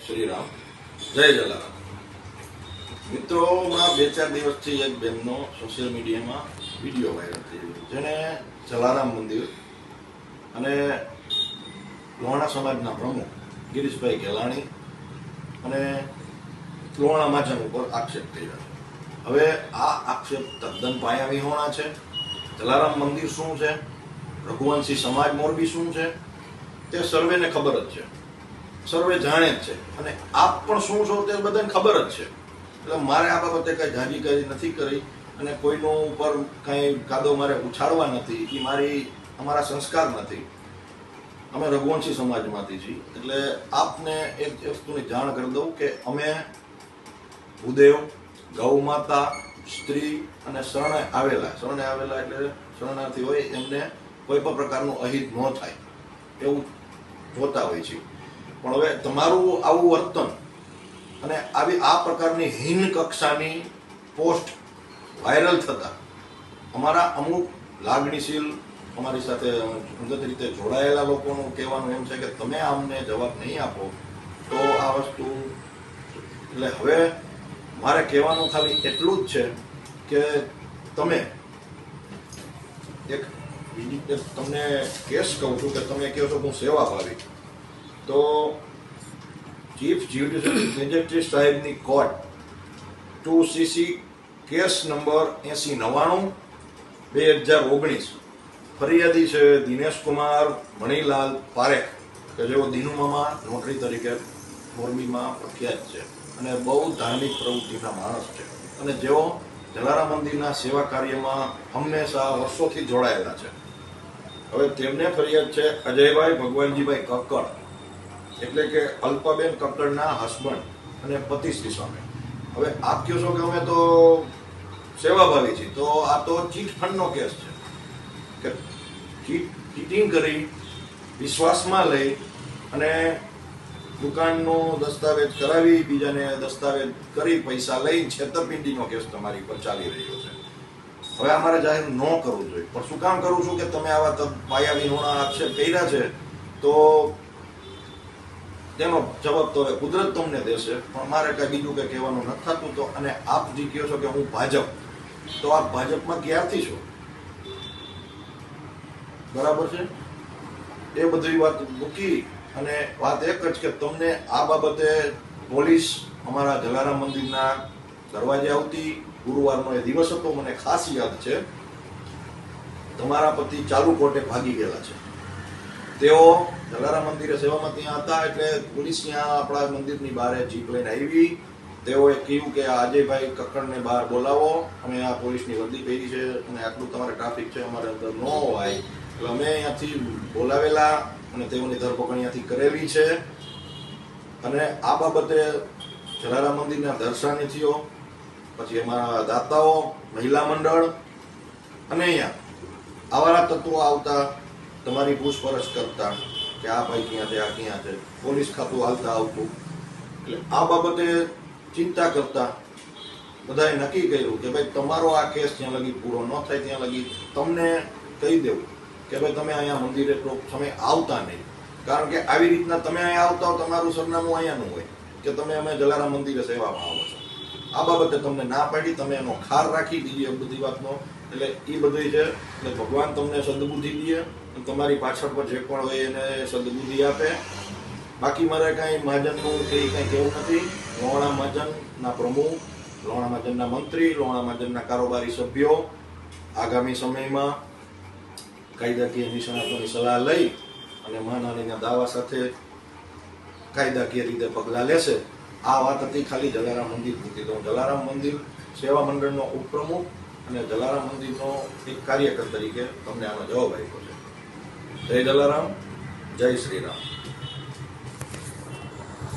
श्री राम। जय जलाराम। मित्रों में 2-4 दिवस थी एक बेननो सोशल मीडिया में विडियो वायरल थी जेने जलाराम मंदिर अने लोहाणा समाजना प्रमुख गिरीश भाई गेलाणी अने लोहाणा महाजन पर आक्षेप कर्या छे। हवे आ आक्षेप तद्दन पायाविहोणा छे। जलाराम मंदिर शुं छे, रघुवंशी समाज मोरबी शुं छे ते सर्वेने खबर ज छे, सर्वे जाणे ज छे अने आप पण शुं छो ते बधाने खबर ज छे। એટલે મારે આ બાબતે કઈ જાગીકારી નથી કરી અને કોઈનો ઉપર કઈ કાદો મારે ઉછાળવા નથી, એ મારી અમારા સંસ્કાર નથી। અમે રઘુવંશી સમાજમાંથી છીએ એટલે આપને એક વસ્તુની જાણ કરી દઉં કે અમે ભૂદેવ, ગૌ માતા, સ્ત્રી અને શરણે આવેલા એટલે શરણાર્થી હોય એમને કોઈ પણ પ્રકારનું અહિત ન થાય એવું જોતા હોય છે। પણ હવે તમારું આવું વર્તન અને આવી આ પ્રકારની હીન કક્ષાની પોસ્ટ વાયરલ થતા અમારા અમુક લાગણીશીલ અમારી સાથે અંગત રીતે જોડાયેલા લોકોનું કહેવાનું એમ છે કે તમે અમને જવાબ નહીં આપો તો આ વસ્તુ એટલે હવે મારે કહેવાનું ખાલી એટલું જ છે કે તમે એક તમને કેસ કહું છું કે તમે કહો છો હું સેવાભાવી, તો ચીફ જ્યુડિશિયલ મેજિસ્ટ્રેટ સાહેબની કોર્ટ 2CC કેસ નંબર 8099/2019 ફરિયાદી છે દિનેશ કુમાર મણીલાલ પારેખ કે જેઓ દિનુમામા નોટરી તરીકે મોરબીમાં પ્રખ્યાત છે અને બહુ ધાર્મિક પ્રવૃત્તિના માણસ છે અને જેઓ જલારામ મંદિરના સેવા કાર્યમાં હંમેશા વર્ષોથી જોડાયેલા છે। હવે તેમને ફરિયાદ છે અજયભાઈ ભગવાનજીભાઈ કક્કડ એટલે કે અલ્પાબેન કક્કડના હસબન્ડ અને પતિશ્રી સામે। હવે આપ કહો છો કે અમે તો સેવાભાવી છીએ, તો આ તો ચીટ ફંડનો કેસ છે કે ચીટિંગ કરી વિશ્વાસમાં લઈ અને દુકાનનો દસ્તાવેજ કરાવી બીજાને દસ્તાવેજ કરી પૈસા લઈ છેતરપિંડીનો કેસ તમારી પર ચાલી રહ્યો છે। હવે અમારે જાહેર ન કરવું જોઈએ, પણ શું કામ કરું છું કે તમે આવા પાયાવિહોણા આક્ષેપ કર્યા છે તો તેનો જવાબ તો હવે કુદરત તમને દેશે, પણ મારે કઈ બીજું કઈ કહેવાનું નથી થતું। તો અને આપ જે કહો છો કે હું ભાજપ, તો આપ ભાજપમાં ક્યારથી છો? બરાબર છે, એ બધી વાત મૂકી અને વાત એક જ કે તમને આ બાબતે પોલીસ અમારા જલારામ મંદિરના દરવાજે આવતી, ગુરુવારનો એ દિવસ હતો મને ખાસ યાદ છે, તમારા પતિ ચાલુ કોર્ટે ભાગી ગયેલા છે। તેઓ જલારામ મંદિરે સેવામાં ત્યાં હતા એટલે પોલીસ ત્યાં આપણા મંદિરની બહાર જીપ લઈને આવી। તેઓએ કહ્યું કે અજયભાઈ કક્કડને બહાર બોલાવો, અમે આ પોલીસની વર્દી પહેરી છે અને આટલું તમારે ટ્રાફિક છે, અમારે અંદર ન હોય એટલે અમે અહીંયાથી બોલાવેલા અને તેઓની ધરપકડ અહીંયાથી કરેલી છે। અને આ બાબતે જલારામ મંદિરના દર્શનાર્થીઓ, પછી અમારા દાતાઓ, મહિલા મંડળ અને અહીંયા આવારા તત્વો આવતા તમારી પૂછપરછ કરતા કે આ ભાઈ ક્યાં છે, આ ક્યાં છે, પોલીસ ખાતું હાલતા આવતું, એટલે આ બાબતે ચિંતા કરતા બધાએ નક્કી કર્યું કે ભાઈ તમારો આ કેસ જ્યાં લગી પૂરો ન થાય ત્યાં લગી તમને કહી દેવું કે ભાઈ તમે અહીંયા મંદિરે થોડોક સમય આવતા નહીં, કારણ કે આવી રીતના તમે અહીંયા આવતા હો તમારું સરનામું અહીંયાનું હોય કે તમે અમે જલારામ મંદિરે સેવામાં આવો છો। આ બાબતે તમને ના પાડી, તમે એનો ખાર રાખી બીજી બધી વાતનો, એટલે એ બધી છે એટલે ભગવાન તમને સદબુદ્ધિ દે, તમારી પાછળ પર જે પણ હોય એને સદબુદ્ધિ આપે। બાકી મારે કાંઈ મહાજનનું કે કંઈ કહેવું નથી। લોહાણા મહાજનના પ્રમુખ, લોહાણા મહાજનના મંત્રી, લોહાણા મહાજનના કારોબારી સભ્યો આગામી સમયમાં કાયદાકીય નિષ્ણાતોની સલાહ લઈ અને માનહાનિના દાવા સાથે કાયદાકીય રીતે પગલાં લેશે। આ વાત હતી ખાલી જલારામ મંદિર પૂરતી। તો જલારામ મંદિર સેવા મંડળનો ઉપપ્રમુખ અને જલારામ મંદિરનો એક કાર્યકર તરીકે તમને આનો જવાબ આપ્યો છે। જય જલારામ, જય શ્રી રામ।